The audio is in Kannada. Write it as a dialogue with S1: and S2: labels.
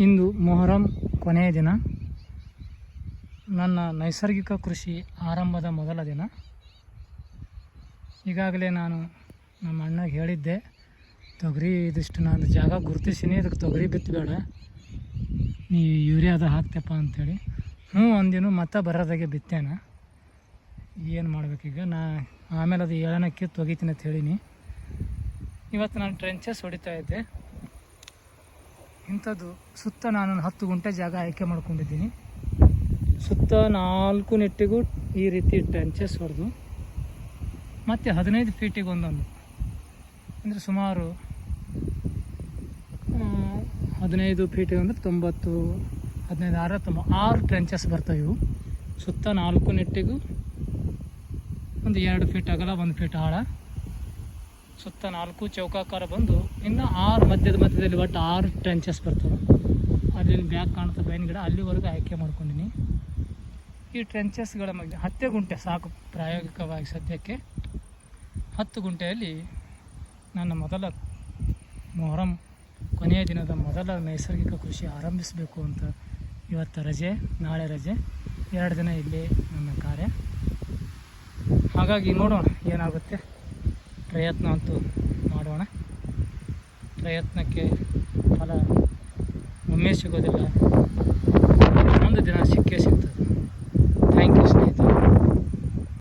S1: ಇಂದು ಮೊಹರಂ ಕೊನೆಯ ದಿನ, ನನ್ನ ನೈಸರ್ಗಿಕ ಕೃಷಿ ಆರಂಭದ ಮೊದಲ ದಿನ. ಈಗಾಗಲೇ ನಾನು ನಮ್ಮ ಅಣ್ಣಗೆ ಹೇಳಿದ್ದೆ, ತೊಗರಿ ಇದಿಷ್ಟು ನಾನು ಜಾಗ ಗುರುತಿಸಿನಿ, ಇದಕ್ಕೆ ತೊಗರಿ ಬಿತ್ತಬೇಡ, ನೀ ಯೂರಿಯಾದ ಹಾಕ್ತಪ್ಪ ಅಂಥೇಳಿ. ಒಂದಿನ ಮತ್ತೆ ಬರೋದಾಗೆ ಬಿತ್ತೇನ. ಏನು ಮಾಡ್ಬೇಕೀಗ? ಆಮೇಲೆ ಅದು ಏಳನ ಕಿತ್ತು ಒಗಿತೀನಿ ಅಂತ ಹೇಳೀನಿ. ಇವತ್ತು ನಾನು ಟ್ರೆಂಚಸ್ ಹೊಡಿತಾ ಇದ್ದೆ. ಇಂಥದ್ದು ಸುತ್ತ ನಾನು 10 ಗುಂಟೆ ಜಾಗ ಆಯ್ಕೆ ಮಾಡ್ಕೊಂಡಿದ್ದೀನಿ. ಸುತ್ತ 4 ನೆಟ್ಟಿಗೂ ಈ ರೀತಿ ಟ್ರೆಂಚಸ್ ಹೊಡೆದು, ಮತ್ತು 15 ಫೀಟಿಗೆ ಒಂದೊಂದು, ಅಂದರೆ ಸುಮಾರು 15 ಫೀಟಿಗೆ ಅಂದರೆ 90, 15, 6 ಟ್ರೆಂಚಸ್ ಬರ್ತವೆ ಇವು. ಸುತ್ತ 4 ನೆಟ್ಟಿಗೂ ಒಂದು 2 ಫೀಟ್ ಅಗಲ, 1 ಫೀಟ್ ಆಳ, ಸುತ್ತ 4 ಚೌಕಾಕಾರ ಬಂದು, ಇನ್ನು 6 ಮಧ್ಯದಲ್ಲಿ ಒಟ್ಟು 6 ಟ್ರೆಂಚಸ್ ಬರ್ತವೆ. ಅಲ್ಲಿ ಬ್ಯಾಗ್ ಕಾಣುತ್ತೆ ಬೇವಿನ ಗಿಡ, ಅಲ್ಲಿವರೆಗೂ ಆಯ್ಕೆ ಮಾಡ್ಕೊಂಡಿನಿ. ಈ ಟ್ರೆಂಚಸ್ಗಳ ಮಧ್ಯೆ 10 ಗುಂಟೆ ಸಾಕು ಪ್ರಾಯೋಗಿಕವಾಗಿ ಸದ್ಯಕ್ಕೆ. 10 ಗುಂಟೆಯಲ್ಲಿ ನನ್ನ ಮೊದಲ ಮೊಹರಂ ಕೊನೆಯ ದಿನದ ಮೊದಲ ನೈಸರ್ಗಿಕ ಕೃಷಿ ಆರಂಭಿಸಬೇಕು ಅಂತ. ಇವತ್ತು ರಜೆ, ನಾಳೆ ರಜೆ, 2 ದಿನ ಇಲ್ಲಿ ನನ್ನ ಕಾರ್ಯ. ಹಾಗಾಗಿ ನೋಡೋಣ ಏನಾಗುತ್ತೆ. ಪ್ರಯತ್ನ ಅಂತೂ ಮಾಡೋಣ. ಪ್ರಯತ್ನಕ್ಕೆ ಫಲ ಒಮ್ಮೆ ಸಿಗೋದಿಲ್ಲ, ಒಂದು ದಿನ ಸಿಕ್ಕೇ ಸಿಗ್ತದೆ. ಥ್ಯಾಂಕ್ ಯು ಸ್ನೇಹಿತರೆ.